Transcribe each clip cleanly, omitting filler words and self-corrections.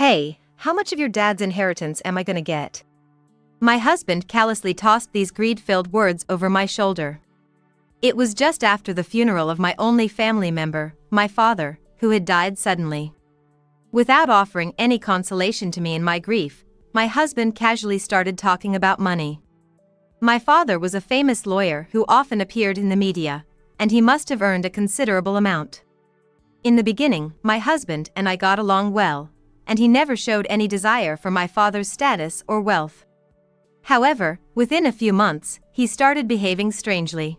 Hey, how much of your dad's inheritance am I gonna get? My husband callously tossed these greed-filled words over my shoulder. It was just after the funeral of my only family member, my father, who had died suddenly. Without offering any consolation to me in my grief, my husband casually started talking about money. My father was a famous lawyer who often appeared in the media, and he must have earned a considerable amount. In the beginning, my husband and I got along well, and he never showed any desire for my father's status or wealth. However, within a few months, he started behaving strangely.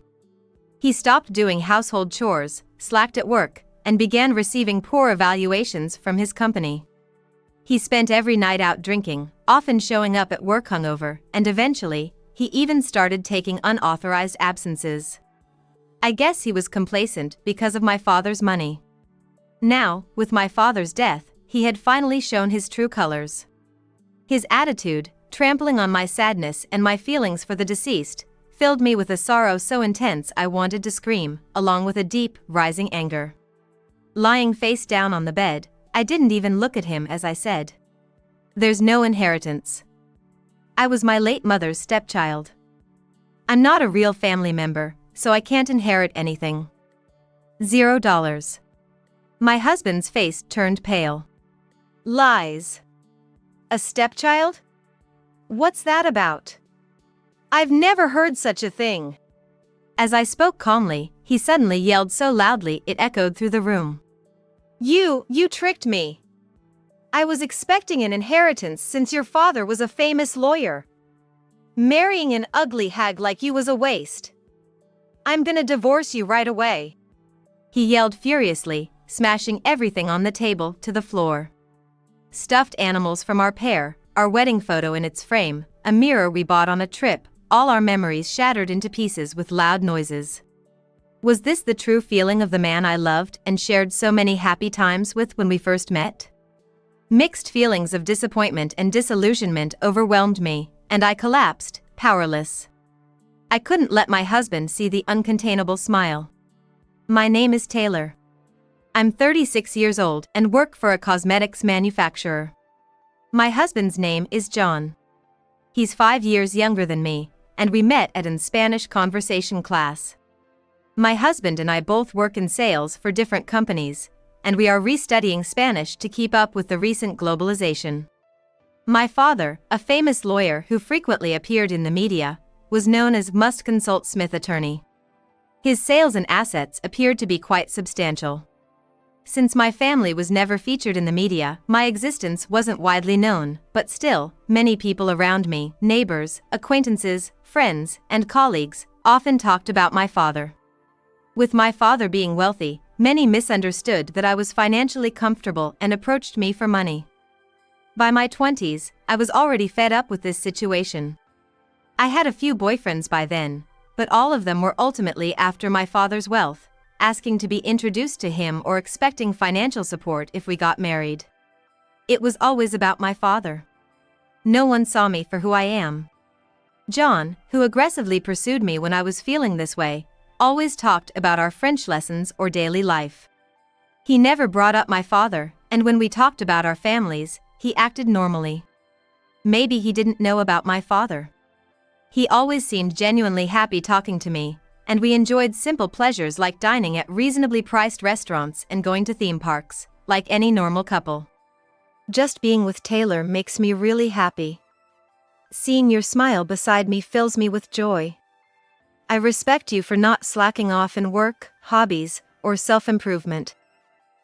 He stopped doing household chores, slacked at work, and began receiving poor evaluations from his company. He spent every night out drinking, often showing up at work hungover, and eventually, he even started taking unauthorized absences. I guess he was complacent because of my father's money. Now, with my father's death, he had finally shown his true colors. His attitude, trampling on my sadness and my feelings for the deceased, filled me with a sorrow so intense I wanted to scream, along with a deep, rising anger. Lying face down on the bed, I didn't even look at him as I said, "There's no inheritance. I was my late mother's stepchild. I'm not a real family member, so I can't inherit anything. $0. My husband's face turned pale. Lies. A stepchild? What's that about? I've never heard such a thing. As I spoke calmly, he suddenly yelled so loudly it echoed through the room. You tricked me. I was expecting an inheritance since your father was a famous lawyer. Marrying an ugly hag like you was a waste. I'm gonna divorce you right away. He yelled furiously, smashing everything on the table to the floor. Stuffed animals from our pair, our wedding photo in its frame, a mirror we bought on a trip, all our memories shattered into pieces with loud noises. Was this the true feeling of the man I loved and shared so many happy times with when we first met? Mixed feelings of disappointment and disillusionment overwhelmed me, and I collapsed, powerless. I couldn't let my husband see the uncontainable smile. My name is Taylor. I'm 36 years old and work for a cosmetics manufacturer. My husband's name is John. He's 5 years younger than me, and we met at an Spanish conversation class. My husband and I both work in sales for different companies, and we are restudying Spanish to keep up with the recent globalization. My father, a famous lawyer who frequently appeared in the media, was known as Must Consult Smith Attorney. His sales and assets appeared to be quite substantial. Since my family was never featured in the media, my existence wasn't widely known, but still, many people around me, neighbors, acquaintances, friends, and colleagues, often talked about my father. With my father being wealthy, many misunderstood that I was financially comfortable and approached me for money. By my 20s, I was already fed up with this situation. I had a few boyfriends by then, but all of them were ultimately after my father's wealth, asking to be introduced to him or expecting financial support if we got married. It was always about my father. No one saw me for who I am. John, who aggressively pursued me when I was feeling this way, always talked about our French lessons or daily life. He never brought up my father, and when we talked about our families, he acted normally. Maybe he didn't know about my father. He always seemed genuinely happy talking to me, and we enjoyed simple pleasures like dining at reasonably priced restaurants and going to theme parks, like any normal couple. Just being with Taylor makes me really happy. Seeing your smile beside me fills me with joy. I respect you for not slacking off in work, hobbies, or self-improvement.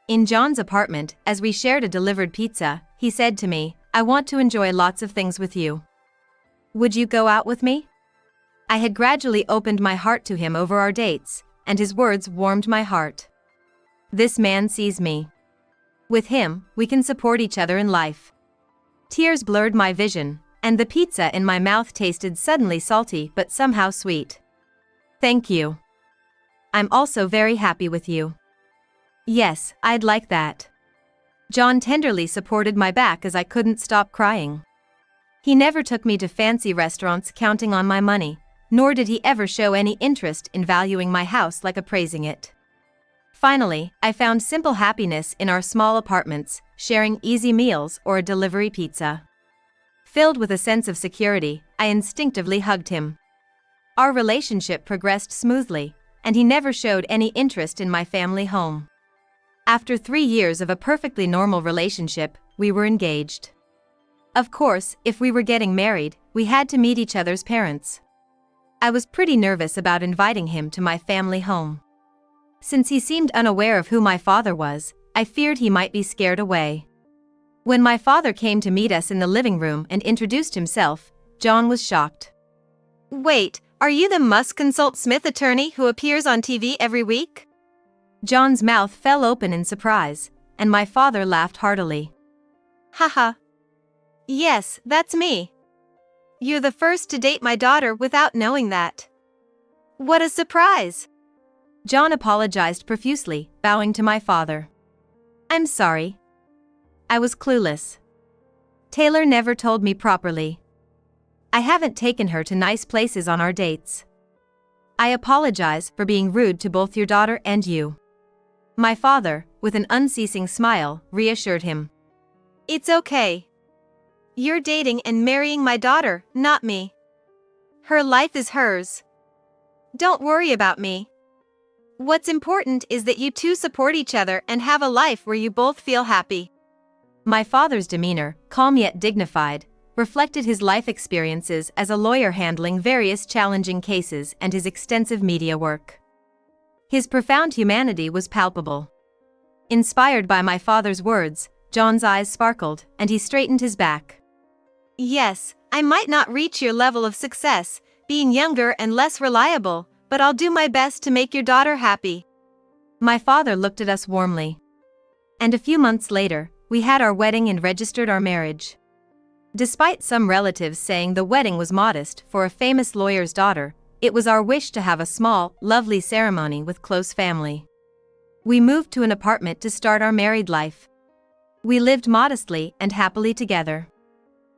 In John's apartment, as we shared a delivered pizza, he said to me, "I want to enjoy lots of things with you. Would you go out with me?" I had gradually opened my heart to him over our dates, and his words warmed my heart. This man sees me. With him, we can support each other in life. Tears blurred my vision, and the pizza in my mouth tasted suddenly salty but somehow sweet. Thank you. I'm also very happy with you. Yes, I'd like that. John tenderly supported my back as I couldn't stop crying. He never took me to fancy restaurants counting on my money, nor did he ever show any interest in valuing my house like appraising it. Finally, I found simple happiness in our small apartments, sharing easy meals or a delivery pizza. Filled with a sense of security, I instinctively hugged him. Our relationship progressed smoothly, and he never showed any interest in my family home. After 3 years of a perfectly normal relationship, we were engaged. Of course, if we were getting married, we had to meet each other's parents. I was pretty nervous about inviting him to my family home. Since he seemed unaware of who my father was, I feared he might be scared away. When my father came to meet us in the living room and introduced himself, John was shocked. "Wait, are you the Must Consult Smith attorney who appears on TV every week?" John's mouth fell open in surprise, and my father laughed heartily. Haha. Yes, that's me. You're the first to date my daughter without knowing that. What a surprise! John apologized profusely, bowing to my father. "I'm sorry. I was clueless. Taylor never told me properly. I haven't taken her to nice places on our dates. I apologize for being rude to both your daughter and you." My father, with an unceasing smile, reassured him. "It's okay. You're dating and marrying my daughter, not me. Her life is hers. Don't worry about me. What's important is that you two support each other and have a life where you both feel happy." My father's demeanor, calm yet dignified, reflected his life experiences as a lawyer handling various challenging cases and his extensive media work. His profound humanity was palpable. Inspired by my father's words, John's eyes sparkled, and he straightened his back. "Yes, I might not reach your level of success, being younger and less reliable, but I'll do my best to make your daughter happy." My father looked at us warmly. And a few months later, we had our wedding and registered our marriage. Despite some relatives saying the wedding was modest for a famous lawyer's daughter, it was our wish to have a small, lovely ceremony with close family. We moved to an apartment to start our married life. We lived modestly and happily together.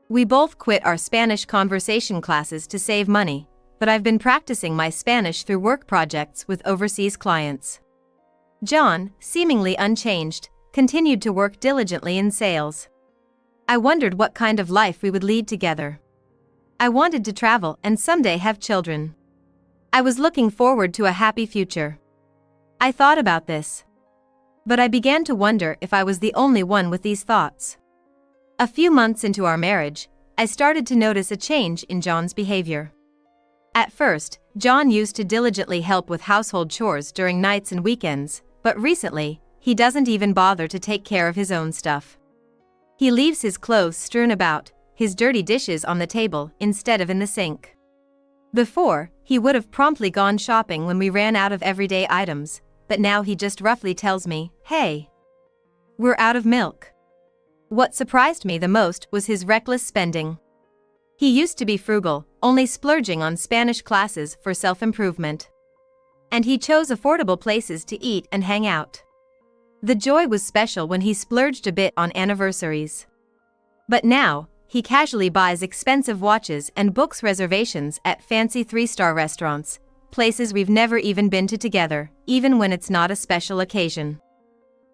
We both quit our Spanish conversation classes to save money, but I've been practicing my Spanish through work projects with overseas clients. John, seemingly unchanged, continued to work diligently in sales. I wondered what kind of life we would lead together. I wanted to travel and someday have children. I was looking forward to a happy future. I thought about this. But I began to wonder if I was the only one with these thoughts. A few months into our marriage, I started to notice a change in John's behavior. At first, John used to diligently help with household chores during nights and weekends, but recently, he doesn't even bother to take care of his own stuff. He leaves his clothes strewn about, his dirty dishes on the table instead of in the sink. Before, he would have promptly gone shopping when we ran out of everyday items, but now he just roughly tells me, "Hey, we're out of milk." What surprised me the most was his reckless spending. He used to be frugal, only splurging on Spanish classes for self-improvement. And he chose affordable places to eat and hang out. The joy was special when he splurged a bit on anniversaries. But now, he casually buys expensive watches and books reservations at fancy 3-star restaurants, places we've never even been to together, even when it's not a special occasion.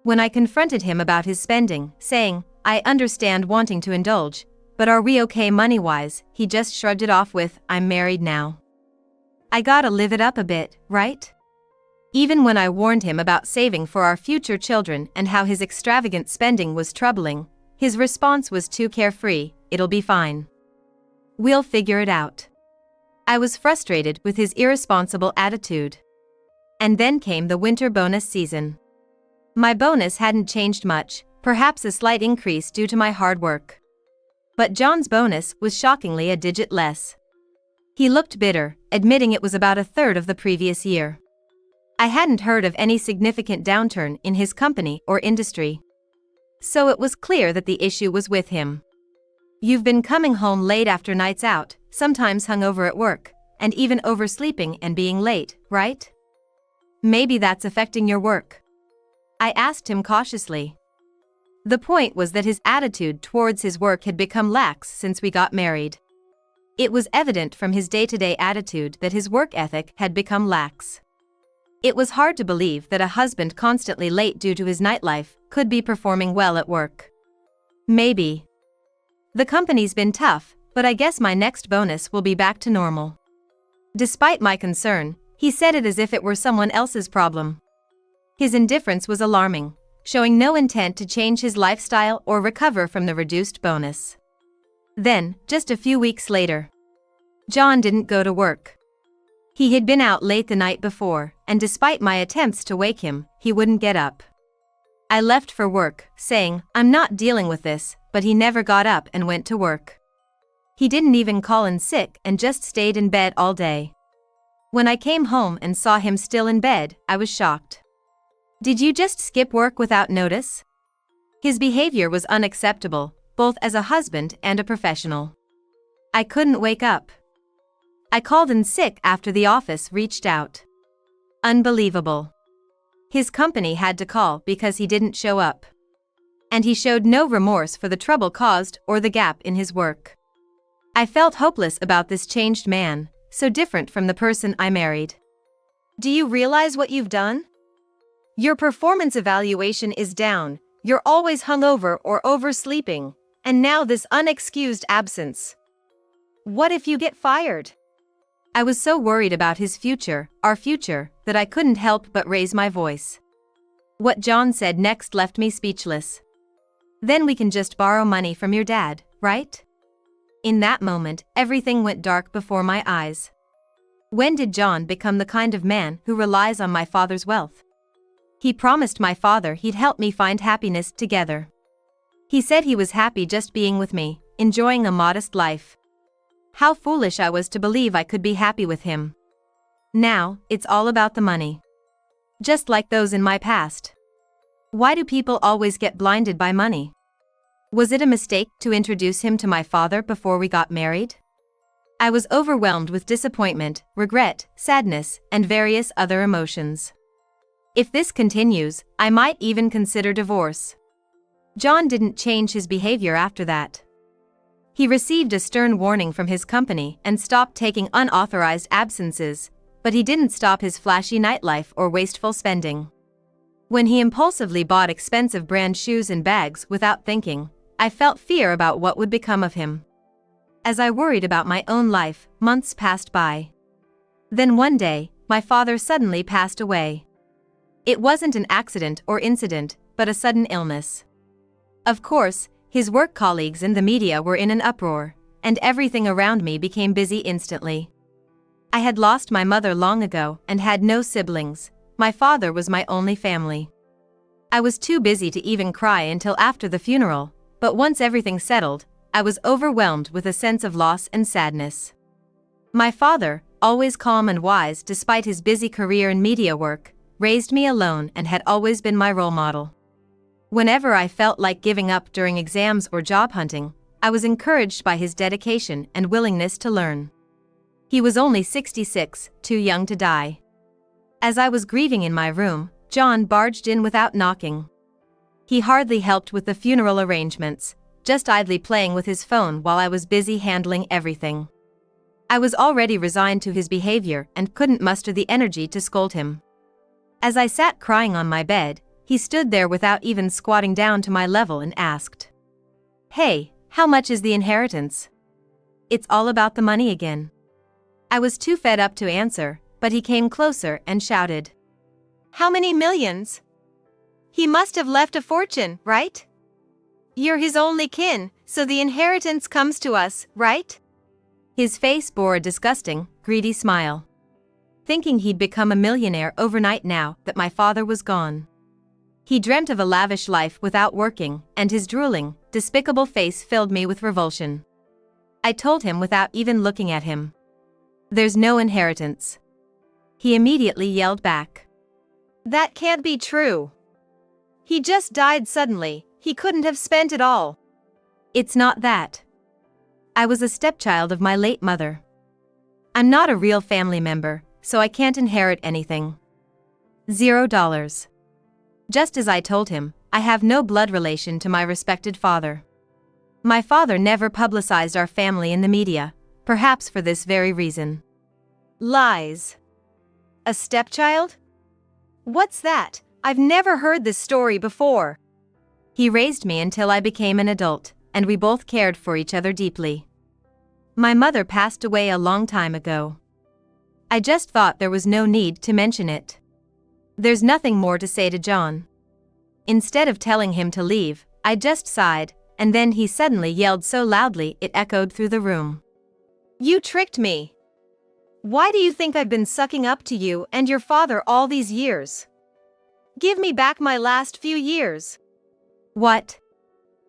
When I confronted him about his spending, saying, "I understand wanting to indulge, but are we okay money-wise?" he just shrugged it off with, "I'm married now. I gotta live it up a bit, right?" Even when I warned him about saving for our future children and how his extravagant spending was troubling, his response was too carefree, "It'll be fine. We'll figure it out." I was frustrated with his irresponsible attitude. And then came the winter bonus season. My bonus hadn't changed much, perhaps a slight increase due to my hard work. But John's bonus was shockingly a digit less. He looked bitter, admitting it was about a third of the previous year. I hadn't heard of any significant downturn in his company or industry. So it was clear that the issue was with him. "You've been coming home late after nights out, sometimes hungover at work, and even oversleeping and being late, right? Maybe that's affecting your work?" I asked him cautiously. The point was that his attitude towards his work had become lax since we got married. It was evident from his day-to-day attitude that his work ethic had become lax. It was hard to believe that a husband constantly late due to his nightlife could be performing well at work. Maybe. The company's been tough, but I guess my next bonus will be back to normal. Despite my concern, he said it as if it were someone else's problem. His indifference was alarming, showing no intent to change his lifestyle or recover from the reduced bonus. Then, just a few weeks later, John didn't go to work. He had been out late the night before, and despite my attempts to wake him, he wouldn't get up. I left for work, saying, "I'm not dealing with this," but he never got up and went to work. He didn't even call in sick and just stayed in bed all day. When I came home and saw him still in bed, I was shocked. "Did you just skip work without notice?" His behavior was unacceptable, both as a husband and a professional. I couldn't wake up. I called in sick after the office reached out. Unbelievable. His company had to call because he didn't show up. And he showed no remorse for the trouble caused or the gap in his work. I felt hopeless about this changed man, so different from the person I married. Do you realize what you've done? Your performance evaluation is down, you're always hungover or oversleeping, and now this unexcused absence. What if you get fired? I was so worried about his future, our future, that I couldn't help but raise my voice. What John said next left me speechless. "Then we can just borrow money from your dad, right?" In that moment, everything went dark before my eyes. When did John become the kind of man who relies on my father's wealth? He promised my father he'd help me find happiness together. He said he was happy just being with me, enjoying a modest life. How foolish I was to believe I could be happy with him. Now, it's all about the money. Just like those in my past. Why do people always get blinded by money? Was it a mistake to introduce him to my father before we got married? I was overwhelmed with disappointment, regret, sadness, and various other emotions. If this continues, I might even consider divorce. John didn't change his behavior after that. He received a stern warning from his company and stopped taking unauthorized absences, but he didn't stop his flashy nightlife or wasteful spending. When he impulsively bought expensive brand shoes and bags without thinking, I felt fear about what would become of him. As I worried about my own life, months passed by. Then one day, my father suddenly passed away. It wasn't an accident or incident, but a sudden illness. Of course, his work colleagues and the media were in an uproar, and everything around me became busy instantly. I had lost my mother long ago and had no siblings. My father was my only family. I was too busy to even cry until after the funeral, but once everything settled, I was overwhelmed with a sense of loss and sadness. My father, always calm and wise despite his busy career in media work, raised me alone and had always been my role model. Whenever I felt like giving up during exams or job hunting, I was encouraged by his dedication and willingness to learn. He was only 66, too young to die. As I was grieving in my room, John barged in without knocking. He hardly helped with the funeral arrangements, just idly playing with his phone while I was busy handling everything. I was already resigned to his behavior and couldn't muster the energy to scold him. As I sat crying on my bed, he stood there without even squatting down to my level and asked, "Hey, how much is the inheritance?" It's all about the money again. I was too fed up to answer, but he came closer and shouted, "How many millions? He must have left a fortune, right? You're his only kin, so the inheritance comes to us, right?" His face bore a disgusting, greedy smile. Thinking he'd become a millionaire overnight now that my father was gone. He dreamt of a lavish life without working, and his drooling, despicable face filled me with revulsion. I told him without even looking at him, "There's no inheritance." He immediately yelled back, "That can't be true. He just died suddenly, he couldn't have spent it all." "It's not that. I was a stepchild of my late mother. I'm not a real family member, so I can't inherit anything. $0. Just as I told him, I have no blood relation to my respected father. My father never publicized our family in the media, perhaps for this very reason. Lies. A stepchild? What's that? I've never heard this story before. He raised me until I became an adult, and we both cared for each other deeply. My mother passed away a long time ago. I just thought there was no need to mention it. There's nothing more to say to John. Instead of telling him to leave, I just sighed, and then he suddenly yelled so loudly it echoed through the room. You tricked me. Why do you think I've been sucking up to you and your father all these years? Give me back my last few years. What?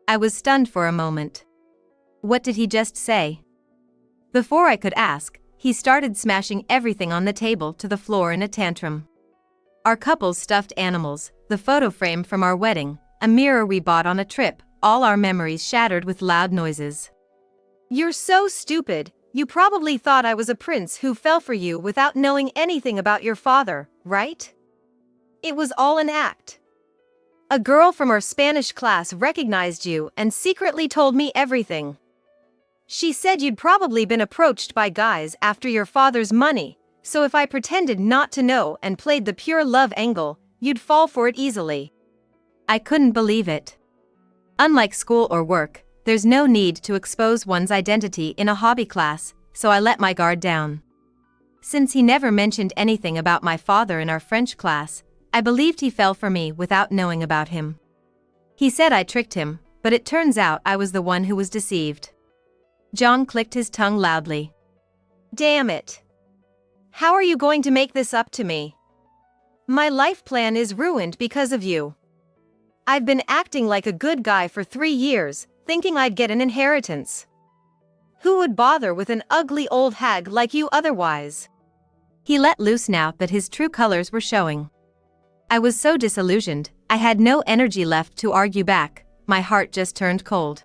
I was stunned for a moment. What did he just say? Before I could ask, he started smashing everything on the table to the floor in a tantrum. Our couple's stuffed animals, the photo frame from our wedding, a mirror we bought on a trip, all our memories shattered with loud noises. You're so stupid. You probably thought I was a prince who fell for you without knowing anything about your father, right? It was all an act. A girl from our Spanish class recognized you and secretly told me everything. She said you'd probably been approached by guys after your father's money, so if I pretended not to know and played the pure love angle, you'd fall for it easily. I couldn't believe it. Unlike school or work, there's no need to expose one's identity in a hobby class, so I let my guard down. Since he never mentioned anything about my father in our French class, I believed he fell for me without knowing about him. He said I tricked him, but it turns out I was the one who was deceived. John clicked his tongue loudly. Damn it. How are you going to make this up to me? My life plan is ruined because of you. I've been acting like a good guy for 3 years, thinking I'd get an inheritance. Who would bother with an ugly old hag like you otherwise? He let loose now that his true colors were showing. I was so disillusioned, I had no energy left to argue back, my heart just turned cold.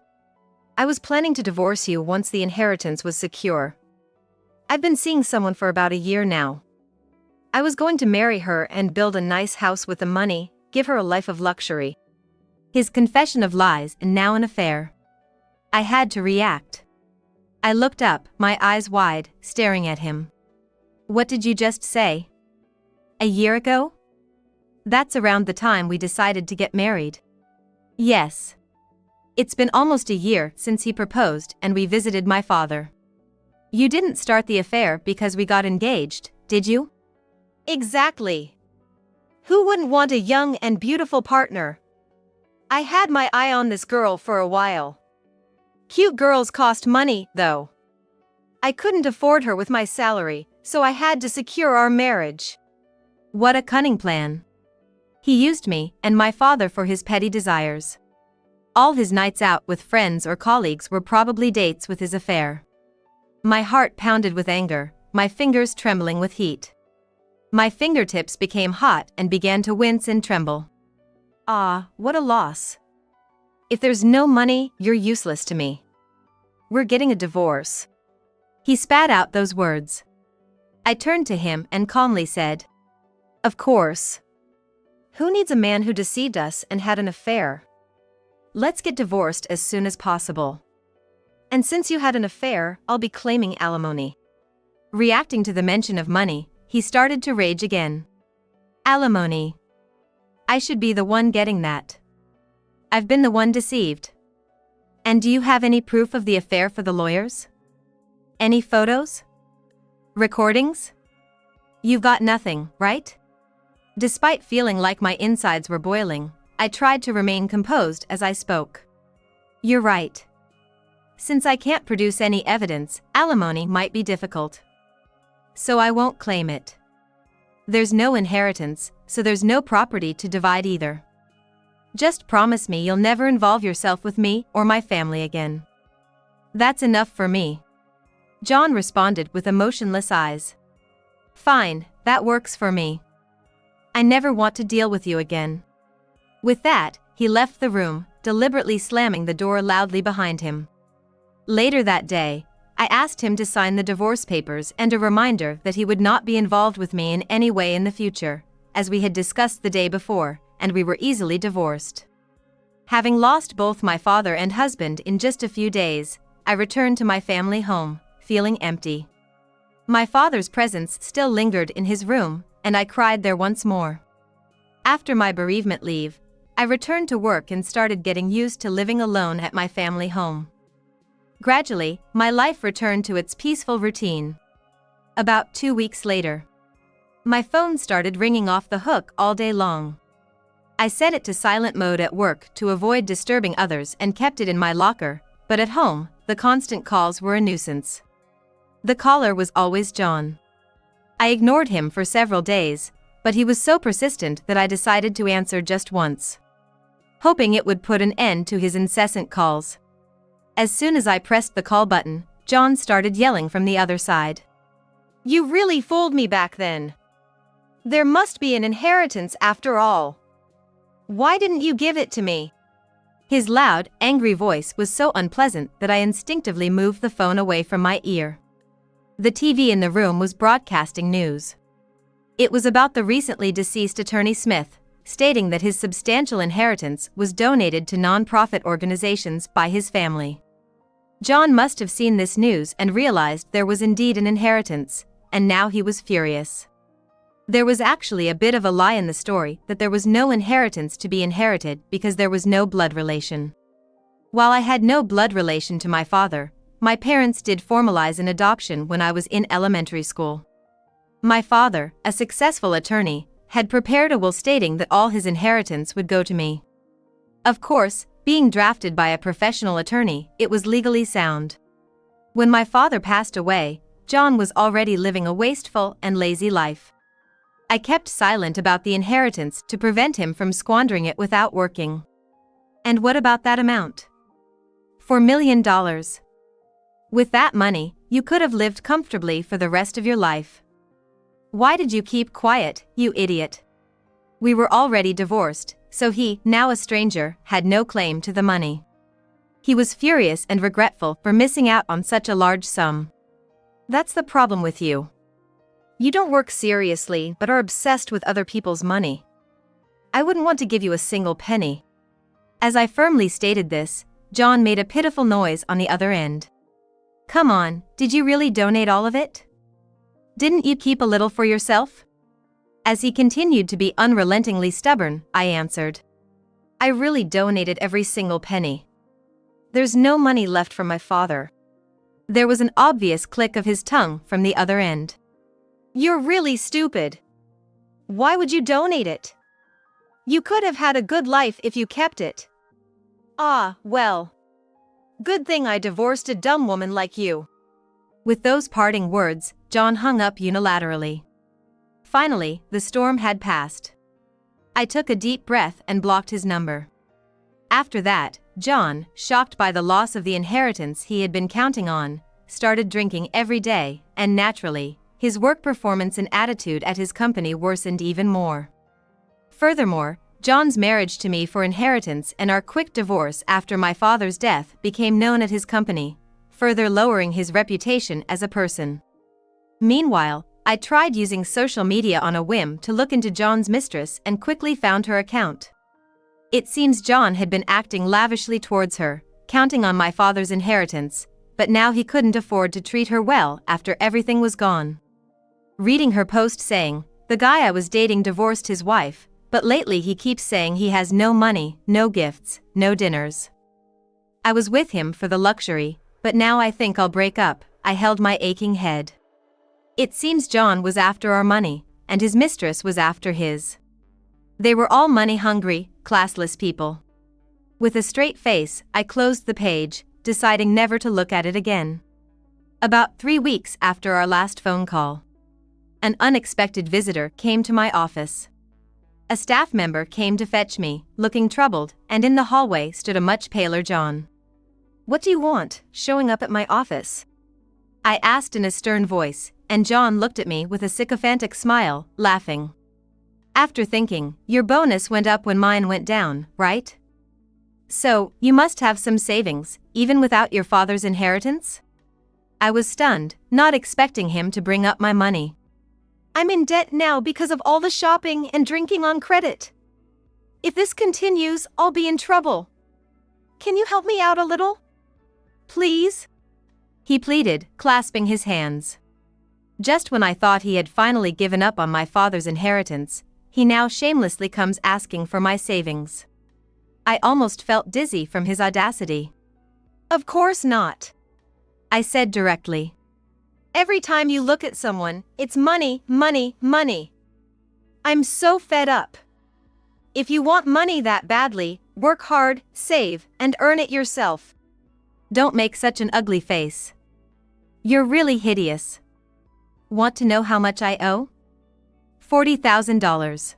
I was planning to divorce you once the inheritance was secure. I've been seeing someone for about a year now. I was going to marry her and build a nice house with the money, give her a life of luxury. His confession of lies and now an affair. I had to react. I looked up, my eyes wide, staring at him. What did you just say? A year ago? That's around the time we decided to get married. Yes. It's been almost a year since he proposed and we visited my father. You didn't start the affair because we got engaged, did you? Exactly. Who wouldn't want a young and beautiful partner? I had my eye on this girl for a while. Cute girls cost money, though. I couldn't afford her with my salary, so I had to secure our marriage. What a cunning plan. He used me and my father for his petty desires. All his nights out with friends or colleagues were probably dates with his affair. My heart pounded with anger, my fingers trembling with heat. My fingertips became hot and began to wince and tremble. Ah, what a loss. If there's no money, you're useless to me. We're getting a divorce. He spat out those words. I turned to him and calmly said, Of course. Who needs a man who deceived us and had an affair? Let's get divorced as soon as possible. And since you had an affair, I'll be claiming alimony. Reacting to the mention of money, he started to rage again. Alimony. I should be the one getting that. I've been the one deceived. And do you have any proof of the affair for the lawyers? Any photos? Recordings? You've got nothing, right? Despite feeling like my insides were boiling, I tried to remain composed as I spoke. You're right. Since I can't produce any evidence, alimony might be difficult. So I won't claim it. There's no inheritance, so there's no property to divide either. Just promise me you'll never involve yourself with me or my family again. That's enough for me. John responded with emotionless eyes. Fine, that works for me. I never want to deal with you again. With that, he left the room, deliberately slamming the door loudly behind him. Later that day, I asked him to sign the divorce papers and a reminder that he would not be involved with me in any way in the future, as we had discussed the day before, and we were easily divorced. Having lost both my father and husband in just a few days, I returned to my family home, feeling empty. My father's presence still lingered in his room, and I cried there once more. After my bereavement leave, I I returned to work and started getting used to living alone at my family home. Gradually, my life returned to its peaceful routine. About 2 weeks later, my phone started ringing off the hook all day long. I set it to silent mode at work to avoid disturbing others and kept it in my locker, but at home, the constant calls were a nuisance. The caller was always John. I ignored him for several days, but he was so persistent that I decided to answer just once, hoping it would put an end to his incessant calls. As soon as I pressed the call button, John started yelling from the other side. You really fooled me back then. There must be an inheritance after all. Why didn't you give it to me? His loud, angry voice was so unpleasant that I instinctively moved the phone away from my ear. The TV in the room was broadcasting news. It was about the recently deceased attorney Smith, stating that his substantial inheritance was donated to non-profit organizations by his family. John must have seen this news and realized there was indeed an inheritance, and now he was furious. There was actually a bit of a lie in the story that there was no inheritance to be inherited because there was no blood relation. While I had no blood relation to my father, my parents did formalize an adoption when I was in elementary school. My father, a successful attorney, had prepared a will stating that all his inheritance would go to me. Of course, being drafted by a professional attorney, it was legally sound. When my father passed away, John was already living a wasteful and lazy life. I kept silent about the inheritance to prevent him from squandering it without working. And what about that amount? $4 million. With that money, you could have lived comfortably for the rest of your life. Why did you keep quiet, you idiot? We were already divorced, so he, now a stranger, had no claim to the money. He was furious and regretful for missing out on such a large sum. That's the problem with you. You don't work seriously but are obsessed with other people's money. I wouldn't want to give you a single penny. As I firmly stated this, John made a pitiful noise on the other end. Come on, did you really donate all of it? Didn't you keep a little for yourself? As he continued to be unrelentingly stubborn, I answered. I really donated every single penny. There's no money left from my father. There was an obvious click of his tongue from the other end. You're really stupid. Why would you donate it? You could have had a good life if you kept it. Ah, well. Good thing I divorced a dumb woman like you. With those parting words, John hung up unilaterally. Finally, the storm had passed. I took a deep breath and blocked his number. After that, John, shocked by the loss of the inheritance he had been counting on, started drinking every day, and naturally, his work performance and attitude at his company worsened even more. Furthermore, John's marriage to me for inheritance and our quick divorce after my father's death became known at his company, further lowering his reputation as a person. Meanwhile, I tried using social media on a whim to look into John's mistress and quickly found her account. It seems John had been acting lavishly towards her, counting on my father's inheritance, but now he couldn't afford to treat her well after everything was gone. Reading her post saying, "The guy I was dating divorced his wife, but lately he keeps saying he has no money, no gifts, no dinners. I was with him for the luxury, but now I think I'll break up." I held my aching head. It seems John was after our money, and his mistress was after his. They were all money-hungry, classless people. With a straight face, I closed the page, deciding never to look at it again. About 3 weeks after our last phone call, an unexpected visitor came to my office. A staff member came to fetch me, looking troubled, and in the hallway stood a much paler John. "What do you want, showing up at my office?" I asked in a stern voice, and John looked at me with a sycophantic smile, laughing. "After thinking, your bonus went up when mine went down, right? So, you must have some savings, even without your father's inheritance?" I was stunned, not expecting him to bring up my money. I'm in debt now because of all the shopping and drinking on credit. If this continues, I'll be in trouble. Can you help me out a little? Please? He pleaded, clasping his hands. Just when I thought he had finally given up on my father's inheritance, he now shamelessly comes asking for my savings. I almost felt dizzy from his audacity. Of course not. I said directly. Every time you look at someone, it's money, money, money. I'm so fed up. If you want money that badly, work hard, save, and earn it yourself. Don't make such an ugly face. You're really hideous. Want to know how much I owe? $40,000.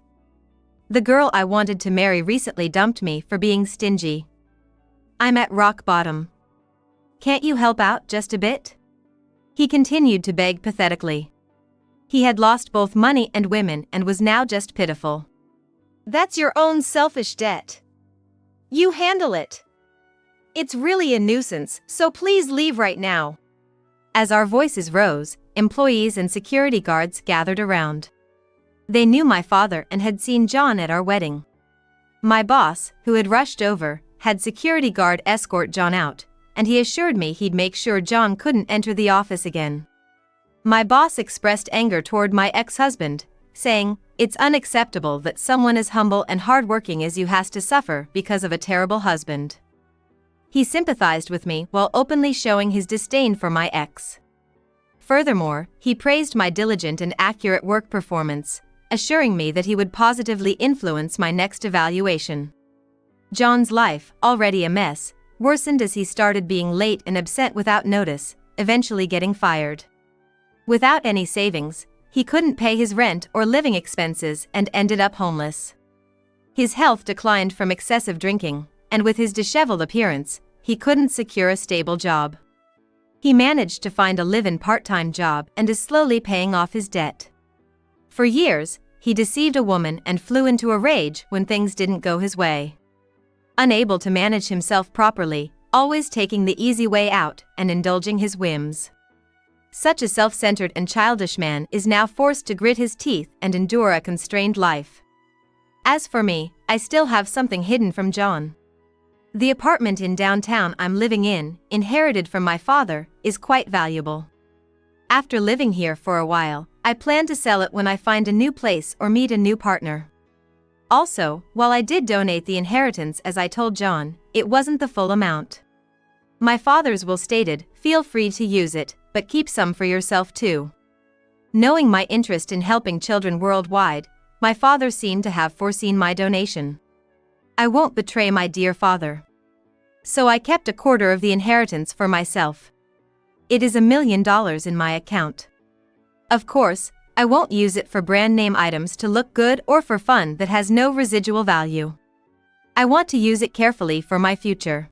The girl I wanted to marry recently dumped me for being stingy. I'm at rock bottom. Can't you help out just a bit? He continued to beg pathetically. He had lost both money and women and was now just pitiful. That's your own selfish debt. You handle it. It's really a nuisance, so please leave right now. As our voices rose, employees and security guards gathered around. They knew my father and had seen John at our wedding. My boss, who had rushed over, had security guard escort John out, and he assured me he'd make sure John couldn't enter the office again. My boss expressed anger toward my ex-husband, saying, "It's unacceptable that someone as humble and hardworking as you has to suffer because of a terrible husband." He sympathized with me while openly showing his disdain for my ex. Furthermore, he praised my diligent and accurate work performance, assuring me that he would positively influence my next evaluation. John's life, already a mess, worsened as he started being late and absent without notice, eventually getting fired. Without any savings, he couldn't pay his rent or living expenses and ended up homeless. His health declined from excessive drinking, and with his disheveled appearance, he couldn't secure a stable job. He managed to find a live-in part-time job and is slowly paying off his debt. For years, he deceived a woman and flew into a rage when things didn't go his way. Unable to manage himself properly, always taking the easy way out and indulging his whims. Such a self-centered and childish man is now forced to grit his teeth and endure a constrained life. As for me, I still have something hidden from John. The apartment in downtown I'm living in, inherited from my father, is quite valuable. After living here for a while, I plan to sell it when I find a new place or meet a new partner. Also, while I did donate the inheritance as I told John, it wasn't the full amount. My father's will stated, "Feel free to use it, but keep some for yourself too." Knowing my interest in helping children worldwide, my father seemed to have foreseen my donation. I won't betray my dear father. So I kept a quarter of the inheritance for myself. It is $1 million in my account. Of course, I won't use it for brand name items to look good or for fun that has no residual value. I want to use it carefully for my future.